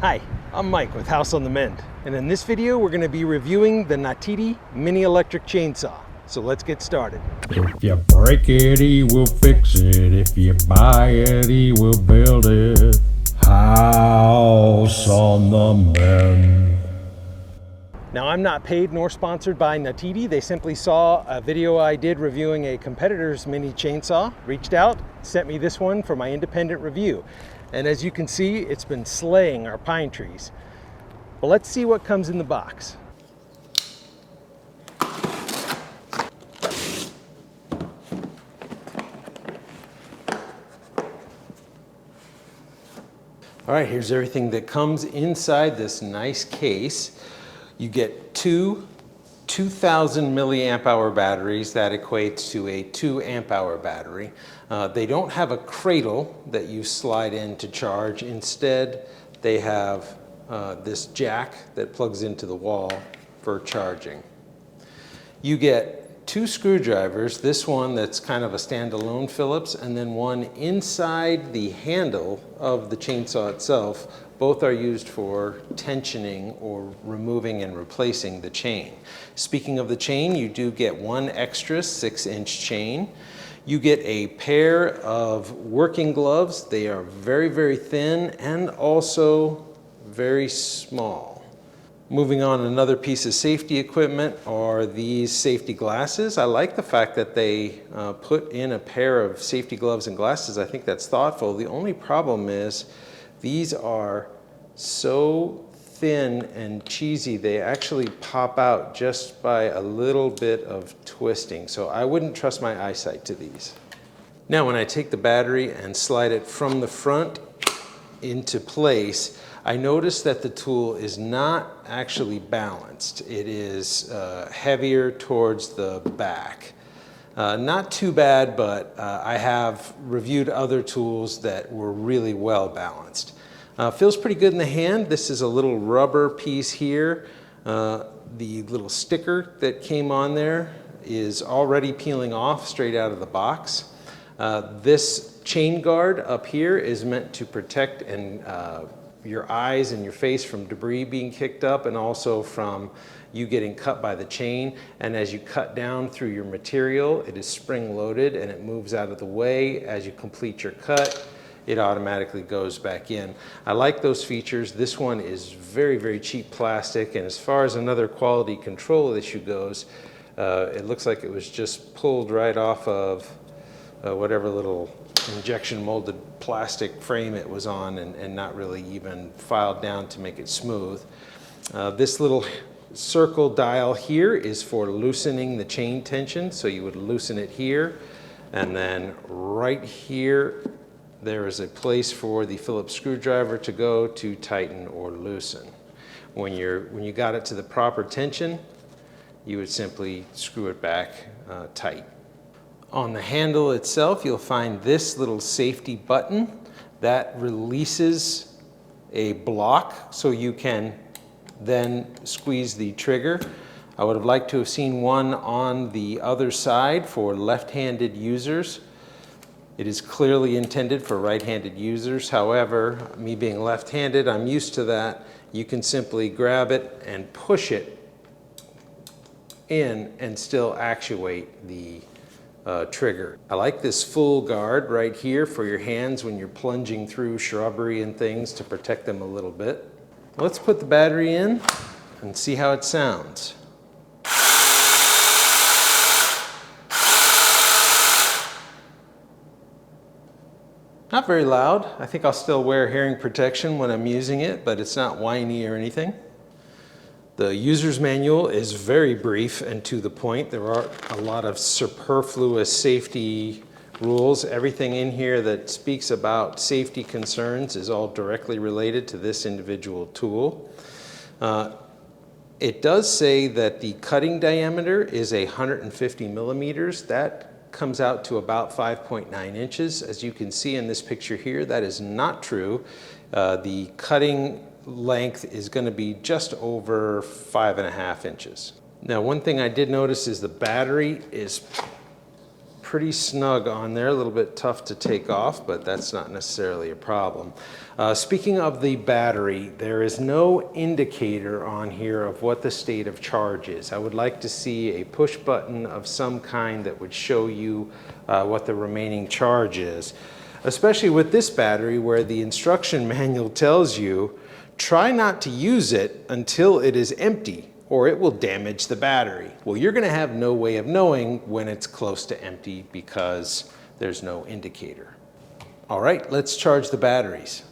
Hi, I'm Mike with House on the Mend, and in this video we're going to be reviewing the NaTiddy Mini Electric Chainsaw. So let's get started. If you break it, he will fix it. If you buy it, he will build it. House on the Mend. Now, I'm not paid nor sponsored by NaTiddy. They simply saw a video I did reviewing a competitor's mini chainsaw, reached out, sent me this one for my independent review. And as you can see, it's been slaying our pine trees. But let's see what comes in the box. All right, here's everything that comes inside this nice case. You get two 2,000 milliamp hour batteries. That equates to a 2 amp hour battery. They don't have a cradle that you slide in to charge. Instead, they have this jack that plugs into the wall for charging. You get 2 screwdrivers, this one that's kind of a standalone Phillips, and then one inside the handle of the chainsaw itself. Both are used for tensioning or removing and replacing the chain. Speaking of the chain, you do get one extra 6-inch chain. You get a pair of working gloves. They are very, very thin and also very small. Moving on, another piece of safety equipment are these safety glasses. I like the fact that they put in a pair of safety gloves and glasses. I think that's thoughtful. The only problem is these are so thin and cheesy, they actually pop out just by a little bit of twisting. So I wouldn't trust my eyesight to these. Now, when I take the battery and slide it from the front into place, I notice that the tool is not actually balanced. It is heavier towards the back. Not too bad, but I have reviewed other tools that were really well balanced. Feels pretty good in the hand. This is a little rubber piece here. The little sticker that came on there is already peeling off straight out of the box. This chain guard up here is meant to protect your eyes and your face from debris being kicked up, and also from you getting cut by the chain. And as you cut down through your material, it is spring loaded and it moves out of the way. As you complete your cut, it automatically goes back in. I like those features. This one is very, very cheap plastic, and as far as another quality control issue goes, it looks like it was just pulled right off of whatever little injection molded plastic frame it was on, and not really even filed down to make it smooth. This little circle dial here is for loosening the chain tension, so you would loosen it here, and then right here there is a place for the Phillips screwdriver to go to tighten or loosen. When you got it to the proper tension, you would simply screw it back tight. On the handle itself, you'll find this little safety button that releases a block so you can then squeeze the trigger. I would have liked to have seen one on the other side for left-handed users. It is clearly intended for right-handed users. However, me being left-handed, I'm used to that. You can simply grab it and push it in and still actuate the trigger. I like this full guard right here for your hands when you're plunging through shrubbery and things to protect them a little bit. Let's put the battery in and see how it sounds. Not very loud. I think I'll still wear hearing protection when I'm using it, but it's not whiny or anything. The user's manual is very brief and to the point. There are a lot of superfluous safety rules. Everything in here that speaks about safety concerns is all directly related to this individual tool. It does say that the cutting diameter is 150 millimeters. That comes out to about 5.9 inches. As you can see in this picture here, that is not true. The cutting length is going to be just over 5.5 inches. Now, one thing I did notice is the battery is pretty snug on there, a little bit tough to take off, but that's not necessarily a problem. Speaking of the battery, there is no indicator on here of what the state of charge is. I would like to see a push button of some kind that would show you what the remaining charge is, especially with this battery where the instruction manual tells you, try not to use it until it is empty, or it will damage the battery. Well, you're gonna have no way of knowing when it's close to empty because there's no indicator. All right, let's charge the batteries.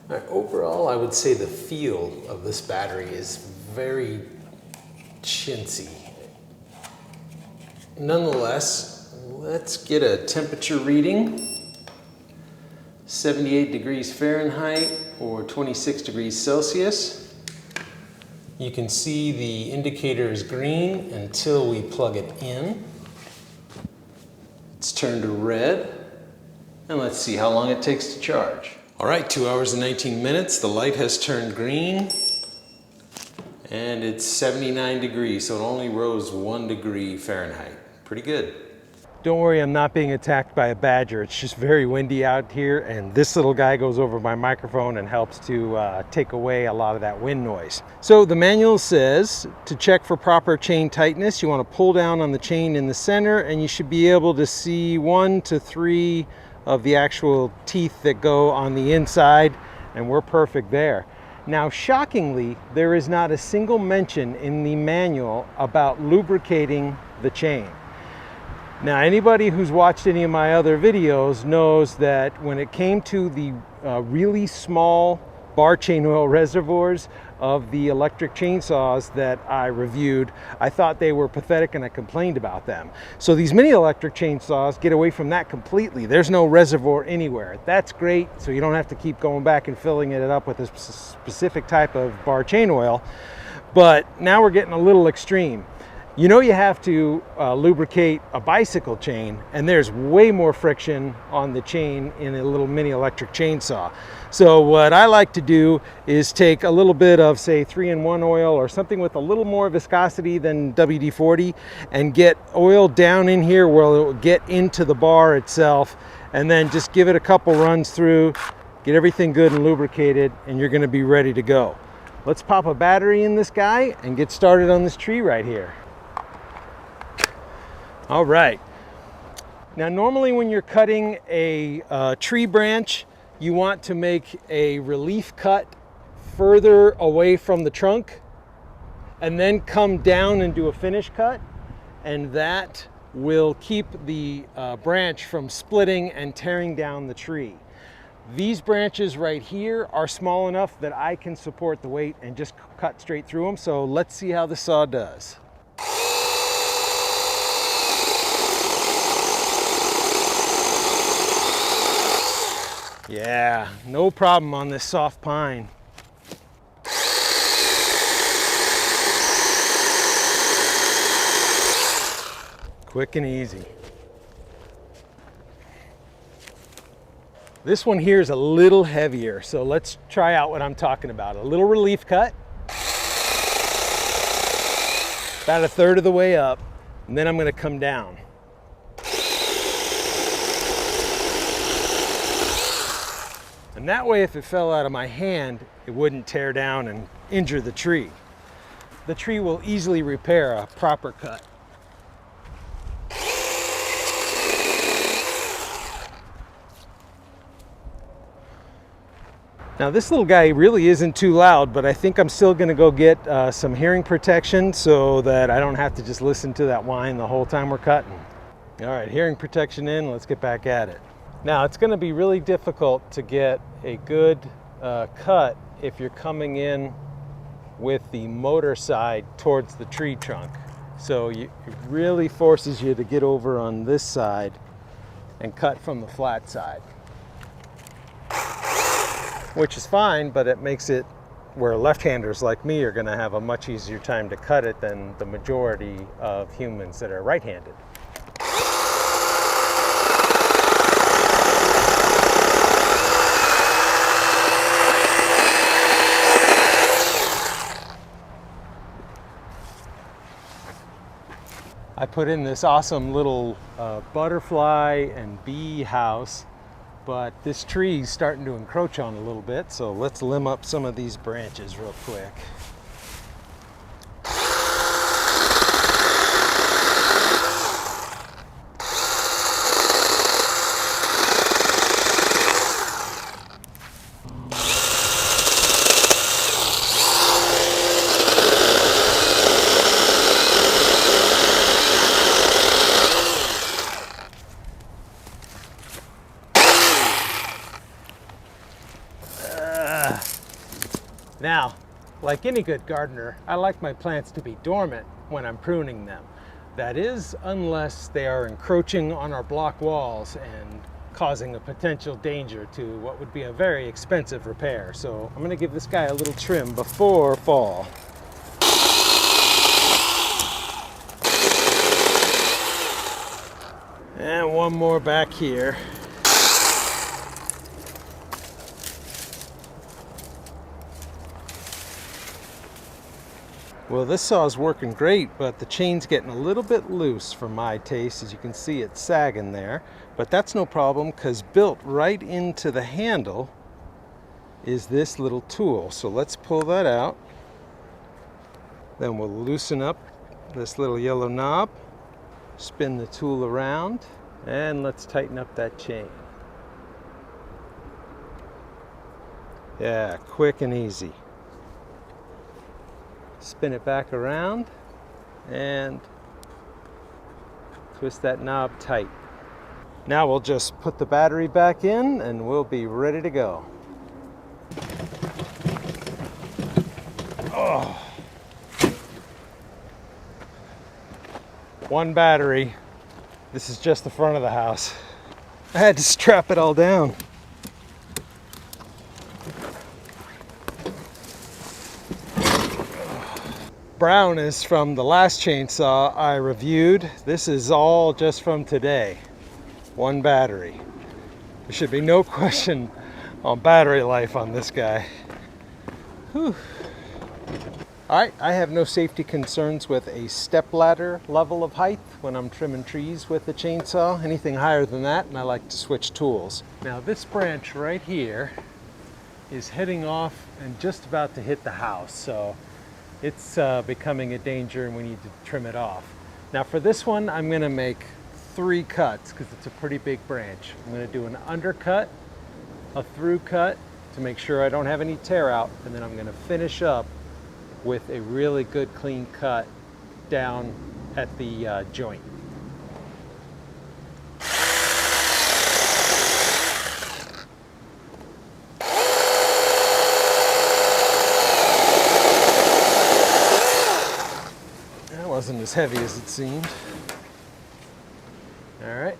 All right, overall, I would say the feel of this battery is very chintzy. Nonetheless, let's get a temperature reading. 78 degrees Fahrenheit or 26 degrees Celsius. You can see the indicator is green until we plug it in. It's turned to red, and let's see how long it takes to charge. All right, 2 hours and 19 minutes. The light has turned green, and it's 79 degrees, so it only rose 1 degree Fahrenheit. Pretty good. Don't worry, I'm not being attacked by a badger. It's just very windy out here, and this little guy goes over my microphone and helps to take away a lot of that wind noise. So the manual says to check for proper chain tightness, you want to pull down on the chain in the center, and you should be able to see 1 to 3 of the actual teeth that go on the inside, and we're perfect there. Now, shockingly, there is not a single mention in the manual about lubricating the chain. Now, anybody who's watched any of my other videos knows that when it came to the really small bar chain oil reservoirs of the electric chainsaws that I reviewed, I thought they were pathetic and I complained about them. So these mini electric chainsaws get away from that completely. There's no reservoir anywhere. That's great, so you don't have to keep going back and filling it up with a specific type of bar chain oil. But now we're getting a little extreme. You know, you have to lubricate a bicycle chain, and there's way more friction on the chain in a little mini electric chainsaw. So what I like to do is take a little bit of, say, 3-in-1 oil or something with a little more viscosity than WD-40 and get oil down in here where it will get into the bar itself, and then just give it a couple runs through, get everything good and lubricated, and you're gonna be ready to go. Let's pop a battery in this guy and get started on this tree right here. All right, now normally when you're cutting a tree branch, you want to make a relief cut further away from the trunk and then come down and do a finish cut, and that will keep the branch from splitting and tearing down the tree. These branches right here are small enough that I can support the weight and just cut straight through them, so let's see how the saw does. Yeah, no problem on this soft pine. Quick and easy. This one here is a little heavier, so let's try out what I'm talking about. A little relief cut, about 1/3 of the way up, and then I'm going to come down. And that way, if it fell out of my hand, it wouldn't tear down and injure the tree. The tree will easily repair a proper cut. Now this little guy really isn't too loud, but I think I'm still gonna go get some hearing protection so that I don't have to just listen to that whine the whole time we're cutting. All right, hearing protection in, let's get back at it. Now it's gonna be really difficult to get a good cut if you're coming in with the motor side towards the tree trunk. So it really forces you to get over on this side and cut from the flat side, which is fine, but it makes it where left-handers like me are gonna have a much easier time to cut it than the majority of humans that are right-handed. I put in this awesome little butterfly and bee house, but this tree's starting to encroach on a little bit, so let's limb up some of these branches real quick. Now, like any good gardener, I like my plants to be dormant when I'm pruning them. That is, unless they are encroaching on our block walls and causing a potential danger to what would be a very expensive repair. So I'm gonna give this guy a little trim before fall. And one more back here. Well, this saw is working great, but the chain's getting a little bit loose for my taste. As you can see, it's sagging there, but that's no problem because built right into the handle is this little tool. So let's pull that out. Then we'll loosen up this little yellow knob, spin the tool around, and let's tighten up that chain. Yeah, quick and easy. Spin it back around and twist that knob tight. Now we'll just put the battery back in and we'll be ready to go. Oh. One battery. This is just the front of the house. I had to strap it all down. Brown is from the last chainsaw I reviewed. This is all just from today. One battery. There should be no question on battery life on this guy. Whew. All right, I have no safety concerns with a step ladder level of height when I'm trimming trees with the chainsaw. Anything higher than that, and I like to switch tools. Now this branch right here is heading off and just about to hit the house, so it's becoming a danger and we need to trim it off. Now for this one, I'm gonna make 3 cuts because it's a pretty big branch. I'm gonna do an undercut, a through cut to make sure I don't have any tear out, and then I'm gonna finish up with a really good clean cut down at the joint. Wasn't as heavy as it seemed. All right.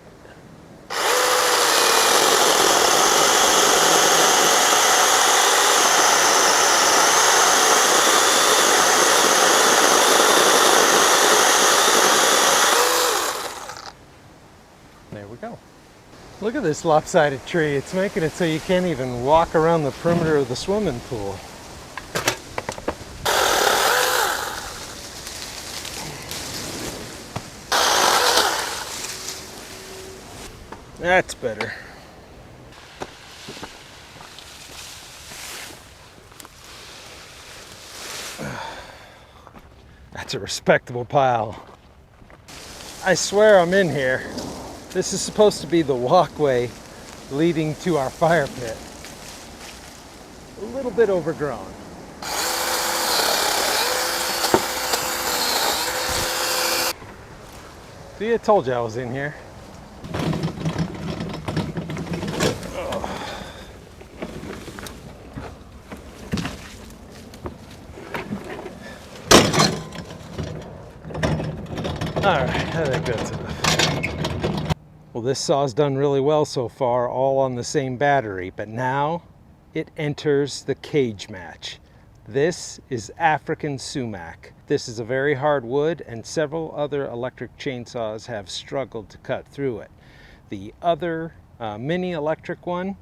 There we go. Look at this lopsided tree. It's making it so you can't even walk around the perimeter of the swimming pool. That's better. That's a respectable pile. I swear I'm in here. This is supposed to be the walkway leading to our fire pit. A little bit overgrown. See, I told you I was in here. All right, I think that's enough. Well, this saw's done really well so far, all on the same battery, but now it enters the cage match. This is African sumac. This is a very hard wood, and several other electric chainsaws have struggled to cut through it. The other mini electric one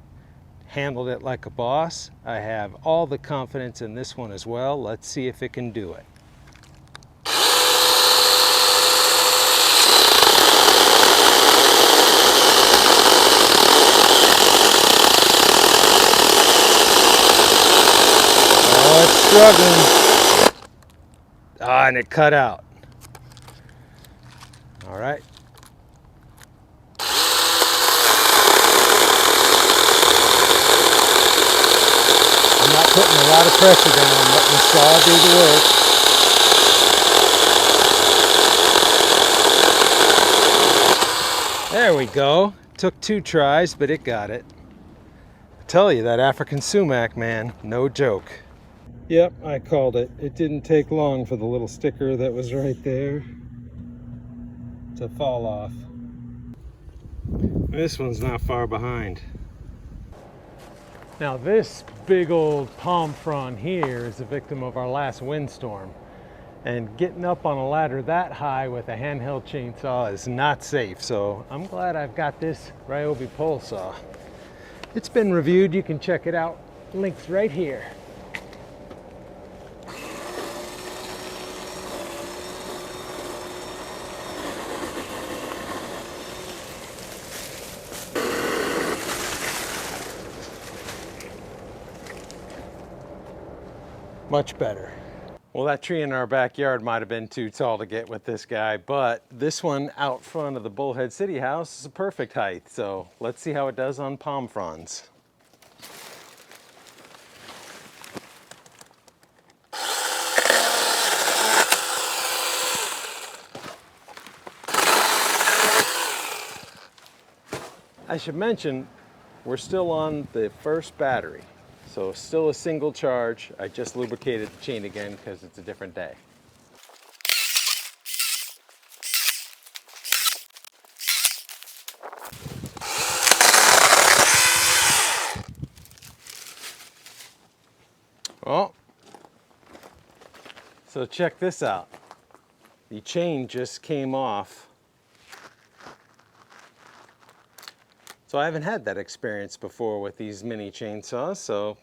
handled it like a boss. I have all the confidence in this one as well. Let's see if it can do it. it's struggling. Ah, and it cut out. All right. I'm not putting a lot of pressure down. I'm letting the saw do the work. There we go. Took 2 tries, but it got it. I tell you, that African sumac, man, no joke. Yep, I called it. It didn't take long for the little sticker that was right there to fall off. This one's not far behind. Now this big old palm frond here is a victim of our last windstorm. And getting up on a ladder that high with a handheld chainsaw is not safe. So I'm glad I've got this Ryobi pole saw. It's been reviewed, you can check it out. Links right here. Much better. Well, that tree in our backyard might have been too tall to get with this guy, but this one out front of the Bullhead City House is a perfect height. So let's see how it does on palm fronds. I should mention, we're still on the first battery. So still a single charge. I just lubricated the chain again because it's a different day. Oh, so check this out. The chain just came off. So I haven't had that experience before with these mini chainsaws, so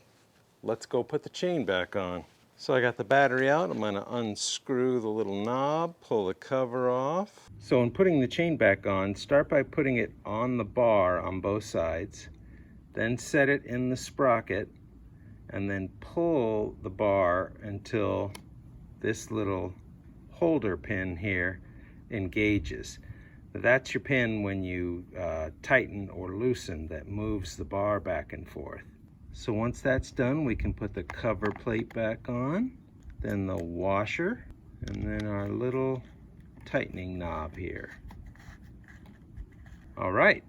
let's go put the chain back on. So I got the battery out. I'm going to unscrew the little knob, pull the cover off. So in putting the chain back on, start by putting it on the bar on both sides, then set it in the sprocket, and then pull the bar until this little holder pin here engages. That's your pin when you tighten or loosen that moves the bar back and forth. So once that's done, we can put the cover plate back on, then the washer, and then our little tightening knob here. All right,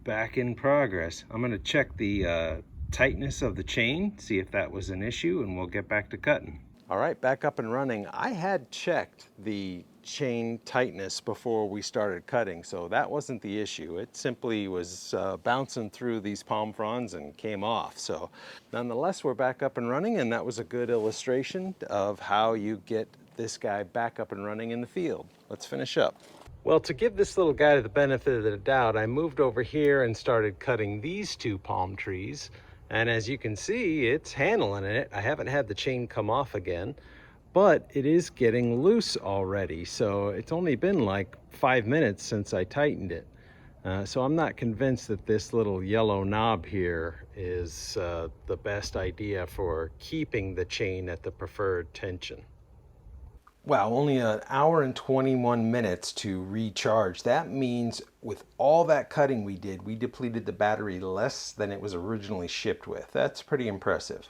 back in progress. I'm going to check the tightness of the chain, see if that was an issue, and we'll get back to cutting. All right, back up and running. I had checked the chain tightness before we started cutting, so that wasn't the issue. It simply was bouncing through these palm fronds and came off. So nonetheless, we're back up and running, and that was a good illustration of how you get this guy back up and running in the field. Let's finish up. Well, to give this little guy the benefit of the doubt, I moved over here and started cutting these 2 palm trees. And as you can see, it's handling it. I haven't had the chain come off again, but it is getting loose already. So it's only been like 5 minutes since I tightened it. So I'm not convinced that this little yellow knob here is the best idea for keeping the chain at the preferred tension. Wow, only an hour and 21 minutes to recharge. That means with all that cutting we did, we depleted the battery less than it was originally shipped with. That's pretty impressive.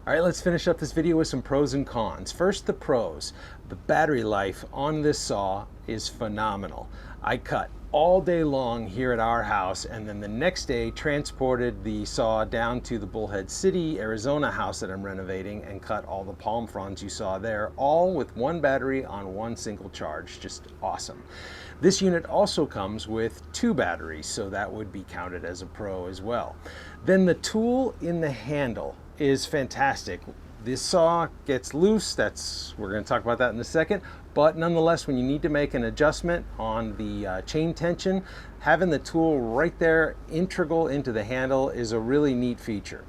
All right, let's finish up this video with some pros and cons. First, the pros. The battery life on this saw is phenomenal. I cut all day long here at our house, and then the next day transported the saw down to the Bullhead City, Arizona house that I'm renovating and cut all the palm fronds you saw there, all with one battery on one single charge. Just awesome. This unit also comes with 2 batteries, so that would be counted as a pro as well. Then the tool in the handle is fantastic. This saw gets loose, we're going to talk about that in a second, but nonetheless, when you need to make an adjustment on the chain tension, having the tool right there integral into the handle is a really neat feature.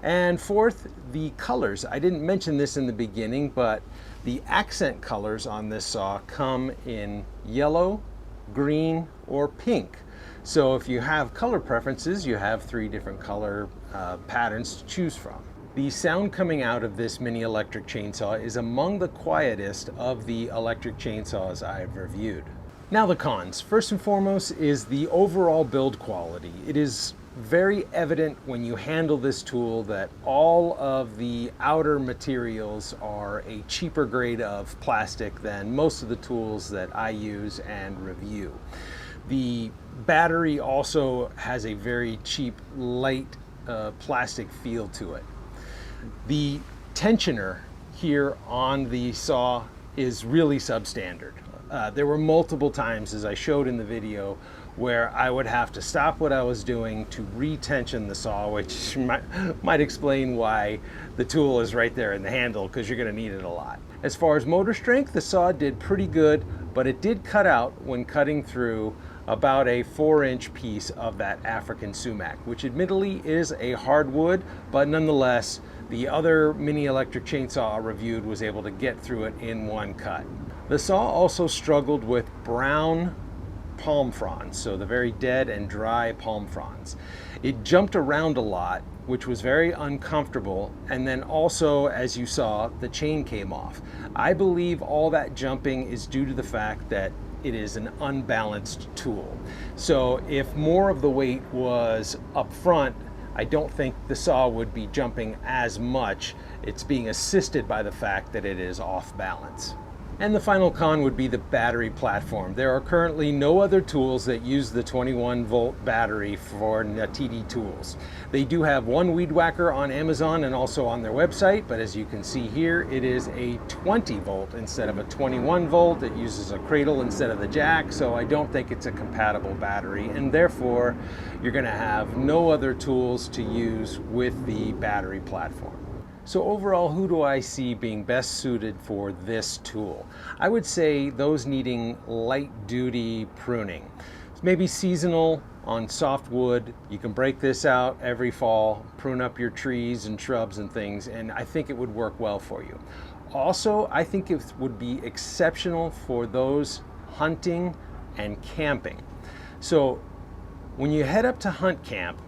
And fourth, the colors. I didn't mention this in the beginning, but the accent colors on this saw come in yellow, green, or pink. So if you have color preferences, you have 3 different color patterns to choose from. The sound coming out of this mini electric chainsaw is among the quietest of the electric chainsaws I've reviewed. Now the cons. First and foremost is the overall build quality. It is very evident when you handle this tool that all of the outer materials are a cheaper grade of plastic than most of the tools that I use and review. The battery also has a very cheap, light plastic feel to it. The tensioner here on the saw is really substandard. There were multiple times, as I showed in the video, where I would have to stop what I was doing to retension the saw, which might explain why the tool is right there in the handle, because you're going to need it a lot. As far as motor strength, the saw did pretty good, but it did cut out when cutting through about a 4-inch piece of that African sumac, which admittedly is a hardwood, but nonetheless, the other mini electric chainsaw I reviewed was able to get through it in one cut. The saw also struggled with brown palm fronds, so the very dead and dry palm fronds. It jumped around a lot, which was very uncomfortable, and then also, as you saw, the chain came off. I believe all that jumping is due to the fact that it is an unbalanced tool. So if more of the weight was up front, I don't think the saw would be jumping as much. It's being assisted by the fact that it is off balance. And the final con would be the battery platform. There are currently no other tools that use the 21-volt battery for NaTiddy tools. They do have one weed whacker on Amazon and also on their website, but as you can see here, it is a 20-volt instead of a 21-volt. It uses a cradle instead of the jack, so I don't think it's a compatible battery, and therefore you're going to have no other tools to use with the battery platform. So overall, who do I see being best suited for this tool? I would say those needing light duty pruning. Maybe seasonal on softwood. You can break this out every fall, prune up your trees and shrubs and things, and I think it would work well for you. Also, I think it would be exceptional for those hunting and camping. So when you head up to hunt camp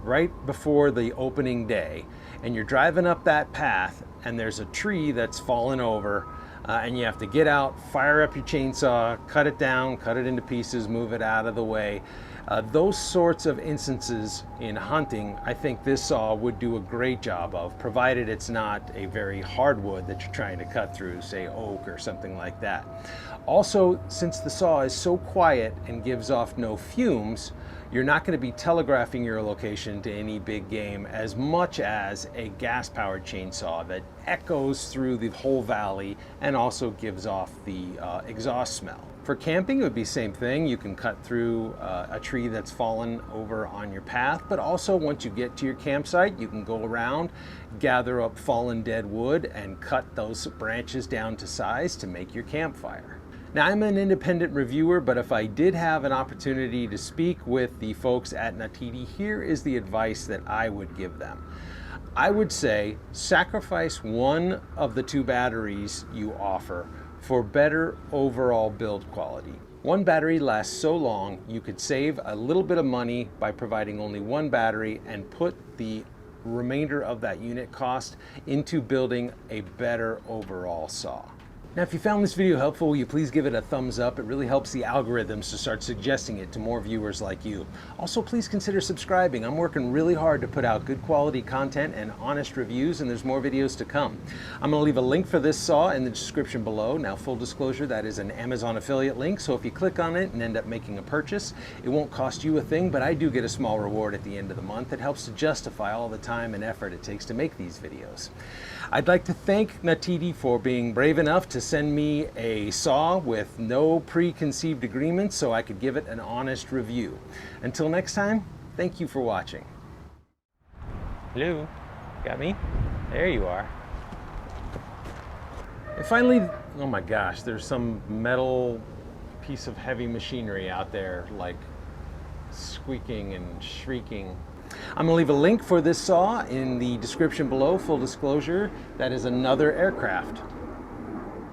right before the opening day, and you're driving up that path and there's a tree that's fallen over and you have to get out, fire up your chainsaw, cut it down, cut it into pieces, move it out of the way. Those sorts of instances in hunting, I think this saw would do a great job of, provided it's not a very hardwood that you're trying to cut through, say oak or something like that. Also, since the saw is so quiet and gives off no fumes, you're not going to be telegraphing your location to any big game as much as a gas-powered chainsaw that echoes through the whole valley and also gives off the exhaust smell. For camping, it would be the same thing. You can cut through a tree that's fallen over on your path, but also once you get to your campsite, you can go around, gather up fallen dead wood, and cut those branches down to size to make your campfire. Now, I'm an independent reviewer, but if I did have an opportunity to speak with the folks at NaTiddy, here is the advice that I would give them. I would say sacrifice one of the two batteries you offer for better overall build quality. One battery lasts so long, you could save a little bit of money by providing only one battery and put the remainder of that unit cost into building a better overall saw. Now, if you found this video helpful, will you please give it a thumbs up? It really helps the algorithms to start suggesting it to more viewers like you. Also, please consider subscribing. I'm working really hard to put out good quality content and honest reviews, and there's more videos to come. I'm going to leave a link for this saw in the description below. Now, full disclosure, that is an Amazon affiliate link, so if you click on it and end up making a purchase, it won't cost you a thing, but I do get a small reward at the end of the month. It helps to justify all the time and effort it takes to make these videos. I'd like to thank NaTiddy for being brave enough to send me a saw with no preconceived agreements so I could give it an honest review. Until next time, thank you for watching. Hello, got me? There you are. And finally, oh my gosh, there's some metal piece of heavy machinery out there like squeaking and shrieking. I'm going to leave a link for this saw in the description below. Full disclosure, that is another aircraft.